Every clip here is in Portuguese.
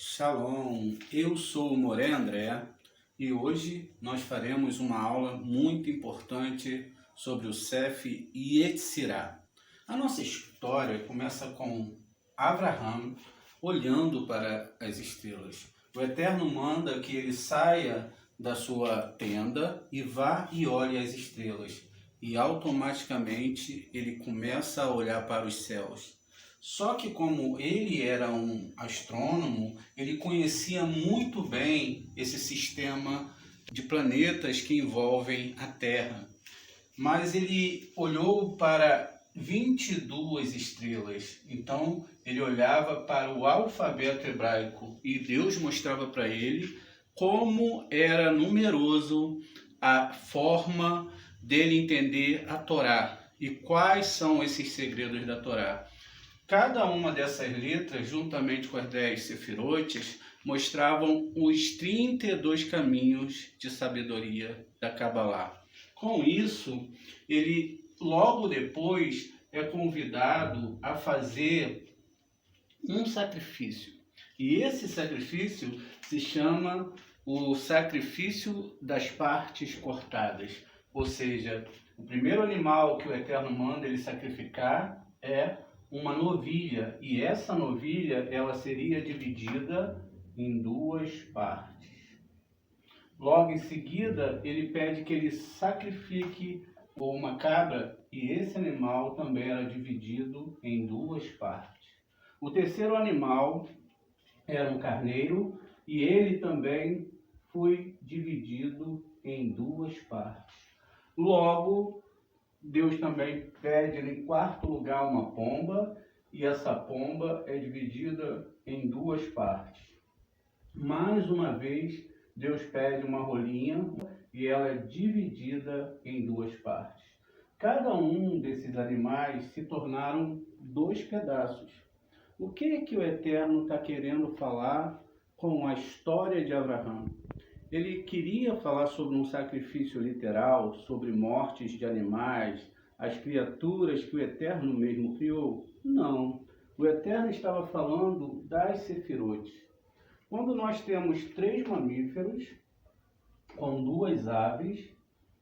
Shalom, eu sou o Moré André e hoje nós faremos uma aula muito importante sobre o Sefer Yetzirah. A nossa história começa com Abraham olhando para as estrelas. O Eterno manda que ele saia da sua tenda e vá e olhe as estrelas. E automaticamente ele começa a olhar para os céus. Só que como ele era um astrônomo, ele conhecia muito bem esse sistema de planetas que envolvem a Terra. Mas ele olhou para 22 estrelas. Então ele olhava para o alfabeto hebraico e Deus mostrava para ele como era numeroso a forma dele entender a Torá e quais são esses segredos da Torá. Cada uma dessas letras, juntamente com as 10 sefirotes, mostravam os 32 caminhos de sabedoria da Kabbalah. Com isso, ele logo depois é convidado a fazer um sacrifício. E esse sacrifício se chama o sacrifício das partes cortadas. Ou seja, o primeiro animal que o Eterno manda ele sacrificar é uma novilha, e essa novilha ela seria dividida em duas partes. Logo em seguida, ele pede que ele sacrifique uma cabra, e esse animal também era dividido em duas partes. O terceiro animal era um carneiro, e ele também foi dividido em duas partes. Logo, Deus também pede em quarto lugar uma pomba, e essa pomba é dividida em duas partes. Mais uma vez, Deus pede uma rolinha e ela é dividida em duas partes. Cada um desses animais se tornaram dois pedaços. O que é que o Eterno está querendo falar com a história de Abraham? Ele queria falar sobre um sacrifício literal, sobre mortes de animais, as criaturas que o Eterno mesmo criou? Não. O Eterno estava falando das sefirotes. Quando nós temos 3 mamíferos com 2 aves,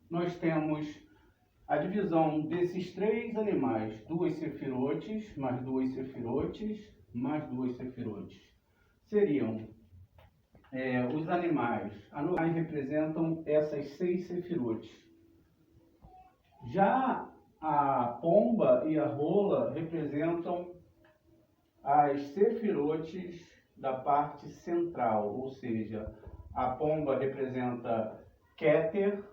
nós temos a divisão desses 3 animais, 2 sefirotes, mais 2 sefirotes, mais 2 sefirotes. Seriam os animais representam essas 6 sefirotes. Já a pomba e a rola representam as sefirotes da parte central, ou seja, a pomba representa Keter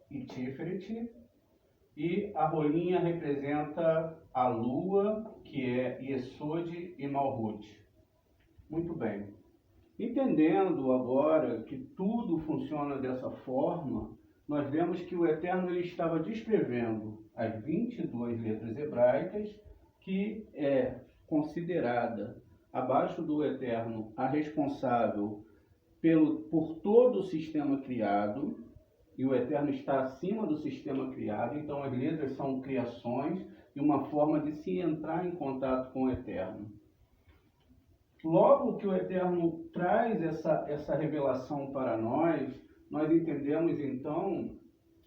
e Tiferet, e a rolinha representa a lua, que é Yesod e Malhut. Muito bem. Entendendo agora que tudo funciona dessa forma, nós vemos que o Eterno ele estava descrevendo as 22 letras hebraicas, que é considerada, abaixo do Eterno, a responsável por todo o sistema criado, e o Eterno está acima do sistema criado, então as letras são criações e uma forma de se entrar em contato com o Eterno. Logo que o Eterno traz essa revelação para nós entendemos então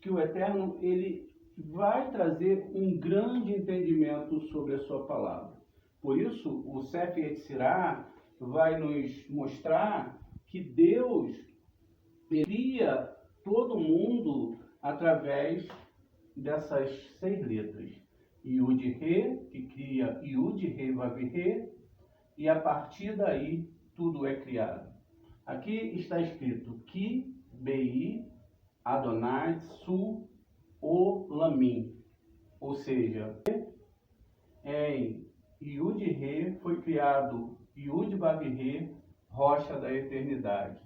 que o Eterno ele vai trazer um grande entendimento sobre a sua palavra. Por isso, o Sefer Yetzirah vai nos mostrar que Deus cria todo mundo através dessas 6 letras. Yud-He, que cria Yud-He Vav-He, e a partir daí tudo é criado. Aqui está escrito Ki Bei Adonai Su Olamim, ou seja, em Yud-He foi criado Yud-Vav-He, rocha da eternidade.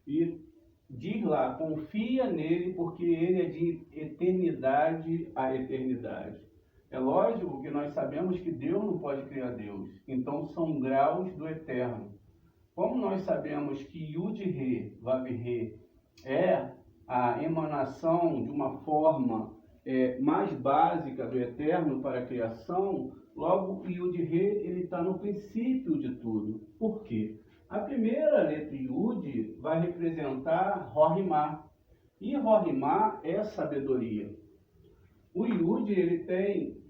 E diz lá, confia nele porque ele é de eternidade a eternidade. É lógico que nós sabemos que Deus não pode criar Deus, então são graus do eterno. Como nós sabemos que Yud-He, Vav-He é a emanação de uma forma mais básica do eterno para a criação, logo o Yud-He ele está no princípio de tudo. Por quê? A primeira primeira letra Yud vai representar Rorimá. E Rorimá é sabedoria. O Yud, ele tem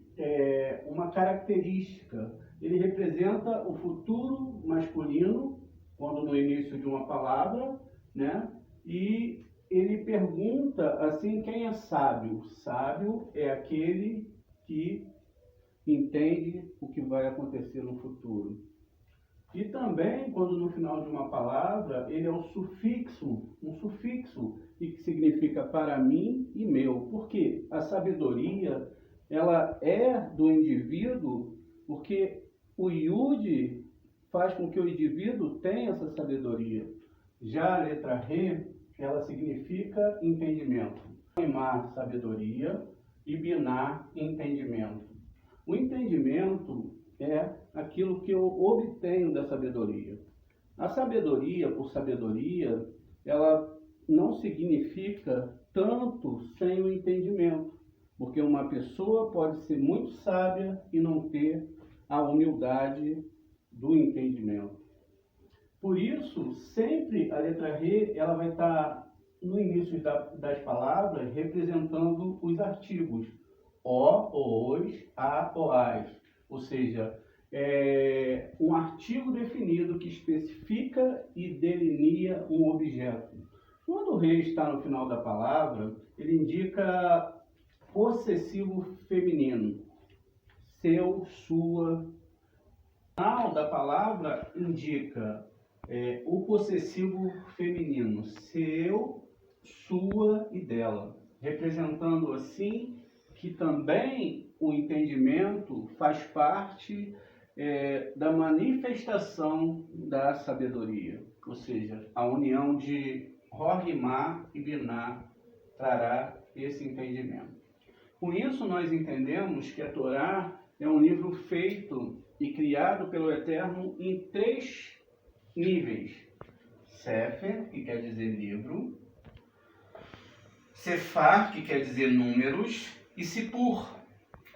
uma característica. Ele representa o futuro masculino, quando no início de uma palavra, né? E ele pergunta assim, quem é sábio? Sábio é aquele que entende o que vai acontecer no futuro. E também, quando no final de uma palavra, ele é um sufixo, que significa para mim e meu. Porque a sabedoria, ela é do indivíduo, porque o Yud faz com que o indivíduo tenha essa sabedoria. Já a letra Re, ela significa entendimento. Rimar, sabedoria, e Biná, entendimento. O entendimento é aquilo que eu obtenho da sabedoria. A sabedoria, por sabedoria, ela não significa tanto sem o entendimento, porque uma pessoa pode ser muito sábia e não ter a humildade do entendimento. Por isso, sempre a letra Re, ela vai estar no início das palavras representando os artigos o, os, a, oás. Ou seja, um artigo definido que especifica e delinea um objeto. Quando o Re está no final da palavra, ele indica possessivo feminino. Seu, sua. O final da palavra indica o possessivo feminino. Seu, sua e dela. Representando assim que também o entendimento faz parte da manifestação da sabedoria. Ou seja, a união de Rorimá e Biná trará esse entendimento. Com isso, nós entendemos que a Torá é um livro feito e criado pelo Eterno em 3 níveis. Sefer, que quer dizer livro. Sefar, que quer dizer números. E Sipur,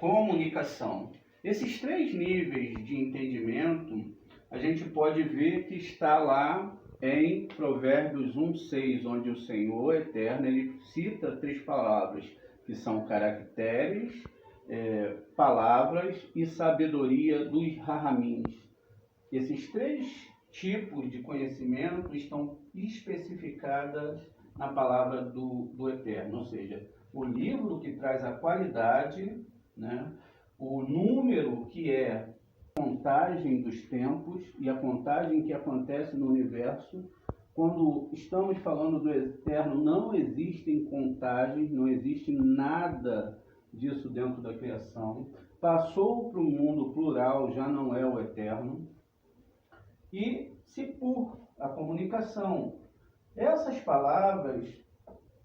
comunicação. Esses 3 níveis de entendimento, a gente pode ver que está lá em Provérbios 1:6, onde o Senhor Eterno ele cita 3 palavras, que são caracteres, palavras e sabedoria dos Rahamins. Esses 3 tipos de conhecimento estão especificadas na palavra do Eterno, ou seja, o livro que traz a qualidade, né? O número que é a contagem dos tempos e a contagem que acontece no universo. Quando estamos falando do Eterno, não existem contagens, não existe nada disso dentro da criação. Passou para o mundo plural, já não é o Eterno. E Sipur, a comunicação. Essas palavras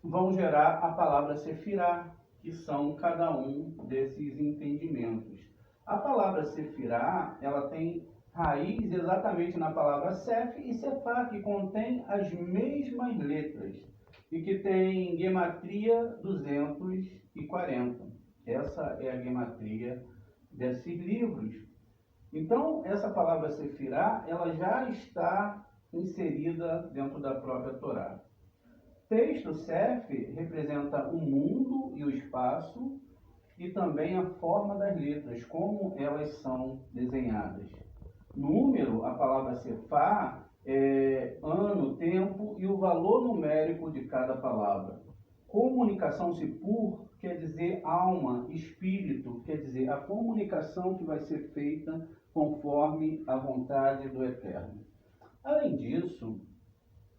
vão gerar a palavra Sefirá, que são cada um desses entendimentos. A palavra Sefirá, ela tem raiz exatamente na palavra Sef e Sefá, que contém as mesmas letras e que tem gematria 240. Essa é a gematria desses livros. Então, essa palavra Sefirá, ela já está inserida dentro da própria Torá. Texto Sef representa o mundo e o espaço e também a forma das letras, como elas são desenhadas. Número, a palavra Sefá, é ano, tempo e o valor numérico de cada palavra. Comunicação Sipur quer dizer alma, espírito, quer dizer a comunicação que vai ser feita conforme a vontade do Eterno. Além disso,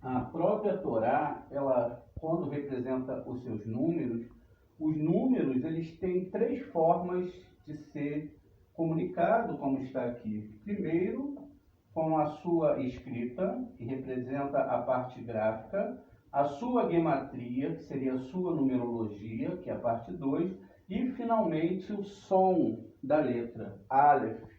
a própria Torá, ela, quando representa os seus números, os números eles têm 3 formas de ser comunicado, como está aqui. Primeiro, com a sua escrita, que representa a parte gráfica, a sua gematria, que seria a sua numerologia, que é a parte 2, e finalmente o som da letra, Aleph,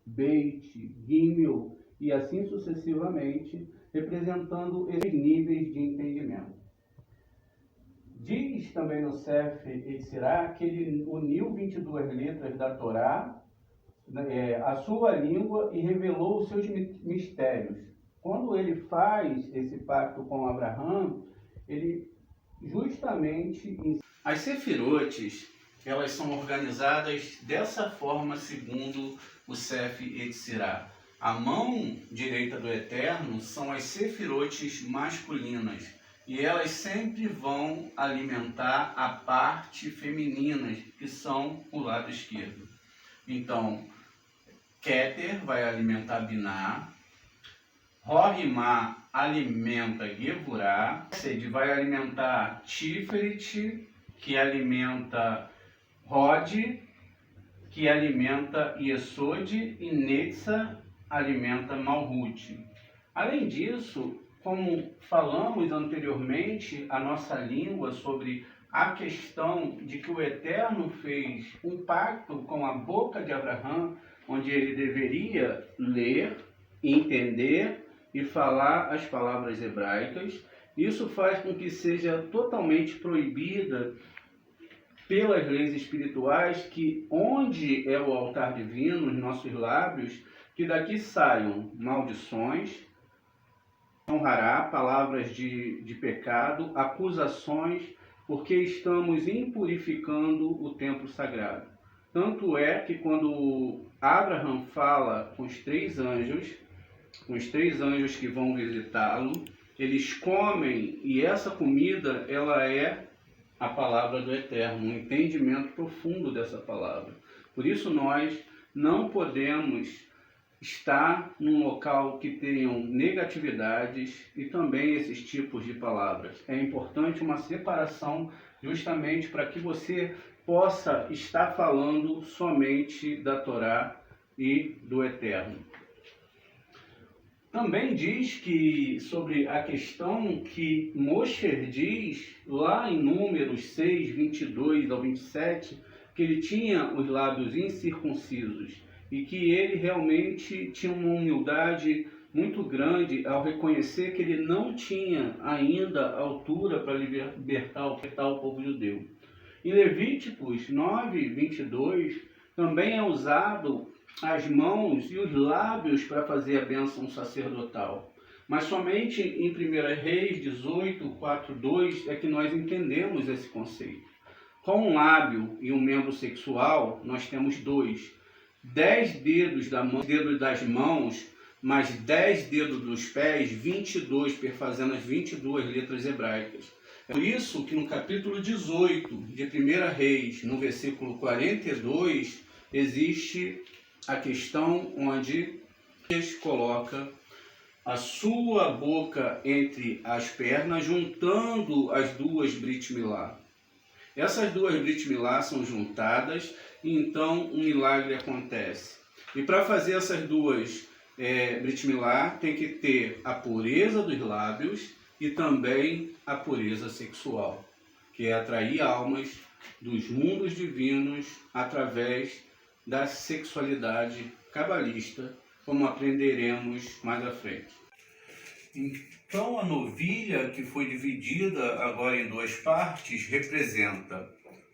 Beit, Gimel, e assim sucessivamente, representando esses níveis de entendimento. Diz também no Sef Yetzirah que ele uniu 22 letras da Torá, a sua língua, e revelou os seus mistérios. quando ele faz esse pacto com Abraão, ele justamente... As sefirotes, elas são organizadas dessa forma segundo o Sef Yetzirah. A mão direita do Eterno são as sefirotes masculinas e elas sempre vão alimentar a parte feminina, que são o lado esquerdo. Então, Keter vai alimentar Binah, Rohimá alimenta Gevurah, Sed vai alimentar Tiferet, que alimenta Rod, que alimenta Yesod, e Netza alimenta Malhut. Além disso, como falamos anteriormente, a nossa língua sobre a questão de que o Eterno fez um pacto com a boca de Abraão, onde ele deveria ler, entender e falar as palavras hebraicas. Isso faz com que seja totalmente proibida pelas leis espirituais que onde é o altar divino, nos nossos lábios, que daqui saiam maldições, honrará, palavras de pecado, acusações, porque estamos impurificando o templo sagrado. Tanto é que quando Abraão fala com os três anjos que vão visitá-lo, eles comem, e essa comida, ela é a palavra do Eterno, um entendimento profundo dessa palavra. Por isso nós não podemos estar num local que tenham negatividades e também esses tipos de palavras. É importante uma separação justamente para que você possa estar falando somente da Torá e do Eterno. Também diz que, sobre a questão que Moshe diz, lá em Números 6, 22 ao 27, que ele tinha os lábios incircuncisos e que ele realmente tinha uma humildade muito grande ao reconhecer que ele não tinha ainda altura para libertar o povo judeu. Em Levíticos 9, 22, também é usado as mãos e os lábios para fazer a bênção sacerdotal. Mas somente em 1 Reis 18, 4, 2 é que nós entendemos esse conceito. Com um lábio e um membro sexual, nós temos 2. 10 dedos das mãos, mais 10 dedos dos pés, 22, perfazendo as 22 letras hebraicas. É por isso que no capítulo 18 de 1 Reis, no versículo 42, existe a questão onde Deus coloca a sua boca entre as pernas, juntando as duas Brit Milá. Essas duas Brit Milá são juntadas e então um milagre acontece. E para fazer essas duas Brit Milá tem que ter a pureza dos lábios e também a pureza sexual, que é atrair almas dos mundos divinos através da sexualidade cabalista, como aprenderemos mais à frente. Então, a novilha que foi dividida agora em 2 partes representa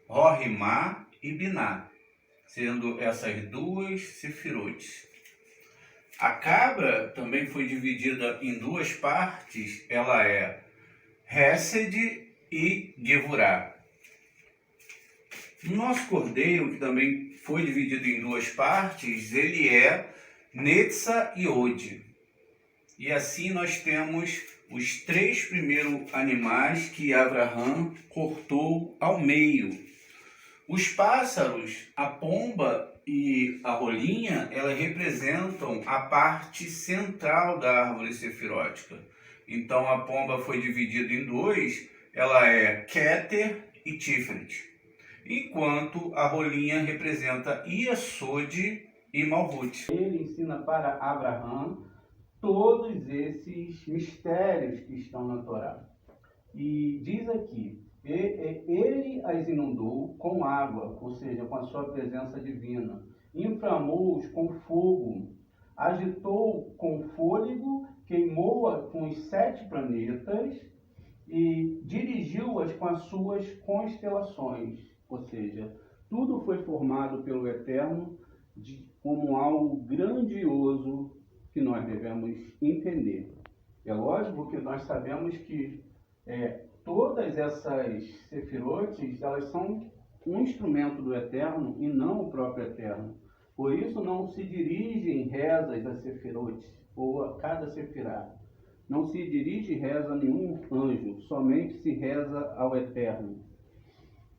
Rohimá e Binah, sendo essas 2 sefirotes. A cabra também foi dividida em 2 partes, ela é Hesed e Gevurah. O nosso cordeiro, que também foi dividido em 2 partes, ele é Netza e Od. E assim nós temos os 3 primeiros animais que Abraão cortou ao meio. Os pássaros, a pomba e a rolinha, elas representam a parte central da árvore sefirótica. Então a pomba foi dividida em 2, ela é Keter e Tiferet. Enquanto a rolinha representa Yesod e Malhut. Ele ensina para Abraão todos esses mistérios que estão na Torá. E diz aqui, ele as inundou com água, ou seja, com a sua presença divina, inflamou-os com fogo, agitou com fôlego, queimou-a com os 7 planetas e dirigiu-as com as suas constelações. Ou seja, tudo foi formado pelo Eterno como algo grandioso que nós devemos entender. É lógico que nós sabemos que todas essas sefirotes, elas são um instrumento do Eterno e não o próprio Eterno. Por isso não se dirigem rezas a sefirotes ou a cada sefirá. Não se dirige reza a nenhum anjo, somente se reza ao Eterno.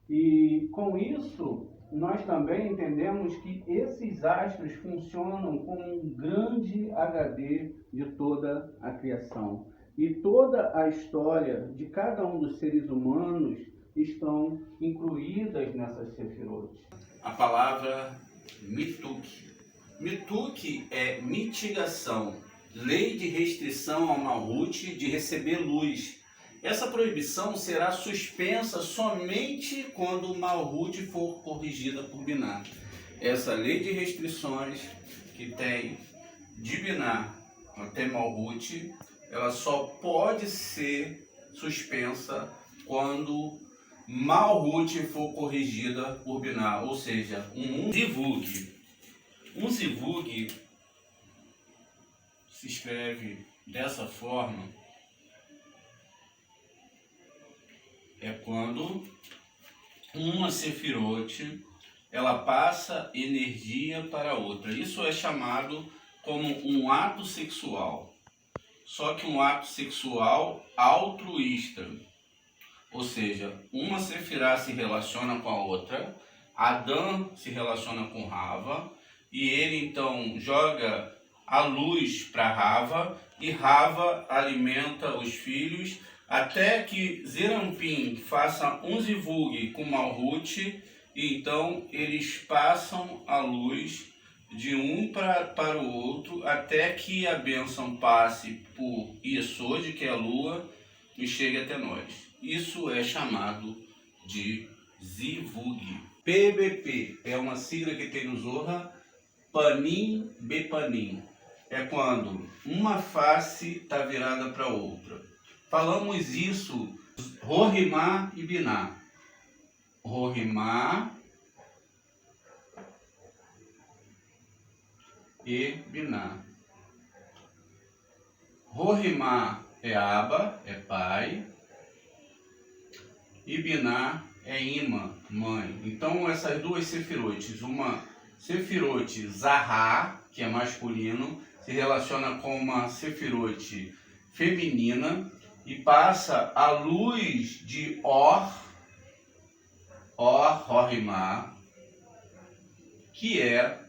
E com isso, nós também entendemos que esses astros funcionam como um grande HD de toda a criação. E toda a história de cada um dos seres humanos estão incluídas nessas sefirotes. A palavra mituk. Mituk é mitigação, lei de restrição ao Malhut de receber luz. Essa proibição será suspensa somente quando o Malhut for corrigida por Binah. Essa lei de restrições que tem de Binah até Malhut, ela só pode ser suspensa quando Malhut for corrigida por Binah, ou seja, um zivug. Um zivug se escreve dessa forma, é quando uma sefirote ela passa energia para outra. Isso é chamado como um ato sexual. Só que um ato sexual altruísta. Ou seja, uma sefirá se relaciona com a outra, Adão se relaciona com Rava, e ele então joga a luz para Rava, e Rava alimenta os filhos, até que Zerampim faça um zivug com Malhut, e então eles passam a luz de um para o outro, até que a bênção passe por Yesod, que é a lua, e chegue até nós. Isso é chamado de zivug. PBP é uma sigla que tem no Zohar, Panim Bepanim. É quando uma face está virada para outra. Falamos isso, Rohimá e Binah. Rohimá e Binah. Rohimá é Abba, é pai, e Binah é Ima, mãe. Então essas duas sefirotes, uma sefirote Zahá, que é masculino, se relaciona com uma sefirote feminina e passa a luz de Rohimá, que é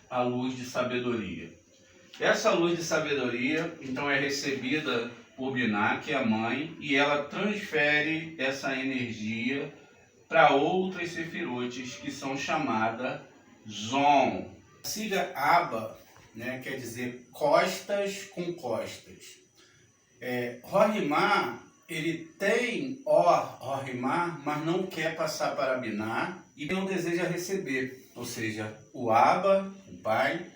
a luz de sabedoria. Essa luz de sabedoria, então, é recebida por Binah, que é a mãe, e ela transfere essa energia para outras sefirotes que são chamadas Zon. A sigla Abba, né, quer dizer costas com costas. Rohimá, ele tem Rohimá, mas não quer passar para Binah e não deseja receber. Ou seja, o Abba, o pai,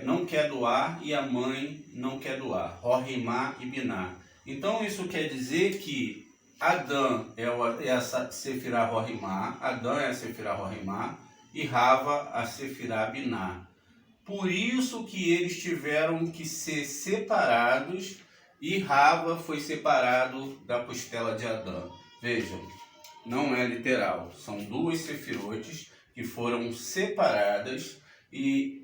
não quer doar e a mãe não quer doar. Rohimá e Binah. Então isso quer dizer que Adão é essa sefirá Rohimá, Adão é a sefirá Rohimá e Rava a sefirá Binah. Por isso que eles tiveram que ser separados e Rava foi separado da costela de Adão. Vejam, não é literal, são duas sefirotes que foram separadas e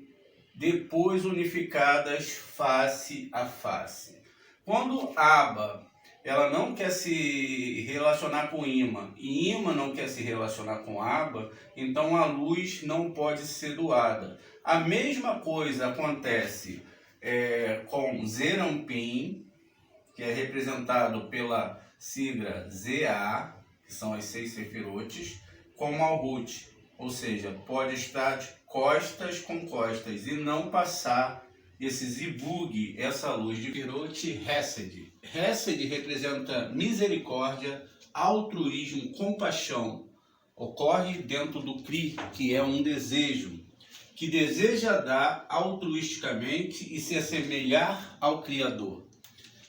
depois unificadas face a face. Quando Abba ela não quer se relacionar com Ima e Ima não quer se relacionar com Abba, então a luz não pode ser doada. A mesma coisa acontece com Zerampim, que é representado pela sigla ZA, que são as 6 sefirotes, com Malhut, ou seja, pode estar de costas com costas e não passar esse zivug, essa luz de Pirot Hesed. Hesed representa misericórdia, altruísmo, compaixão. Ocorre dentro do Kri, que é um desejo, que deseja dar altruisticamente e se assemelhar ao Criador.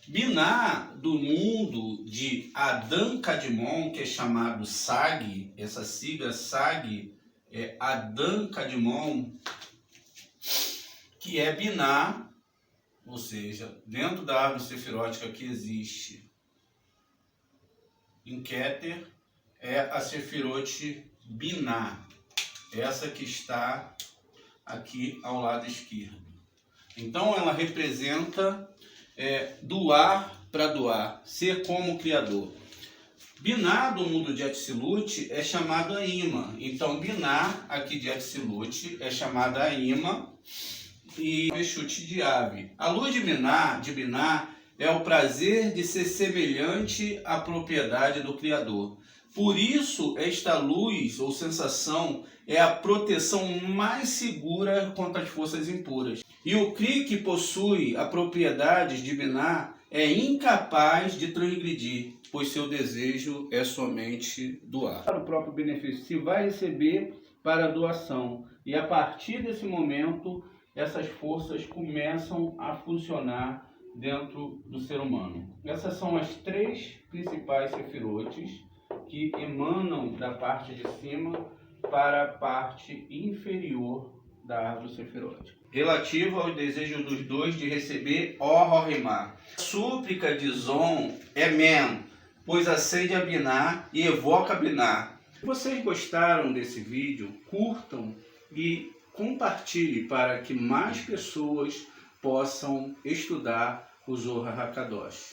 Binah, do mundo de Adão Kadmon, que é chamado Sag, essa sigla Sag é Adão Kadmon, que é Biná, ou seja, dentro da árvore sefirótica que existe em Keter, é a Sefirote Biná, essa que está aqui ao lado esquerdo. Então ela representa doar para doar, ser como criador. Biná do mundo de Atsilut é chamado Ima. Então Biná aqui de Atsilut é chamada Ima e Exute de ave. A luz de Biná é o prazer de ser semelhante à propriedade do Criador. Por isso, esta luz ou sensação é a proteção mais segura contra as forças impuras. E o Kri que possui a propriedade de Biná é incapaz de transgredir, pois seu desejo é somente doar. Para o próprio benefício, se vai receber para a doação. E a partir desse momento, essas forças começam a funcionar dentro do ser humano. Essas são as três principais sefirotes que emanam da parte de cima para a parte inferior da árvore sefirótica. Relativo ao desejo dos dois de receber Or-Horimá. A súplica de Zon é Men, pois acende a Biná e evoca a Biná. Se vocês gostaram desse vídeo, curtam e compartilhem para que mais pessoas possam estudar o Zohar HaKadosh.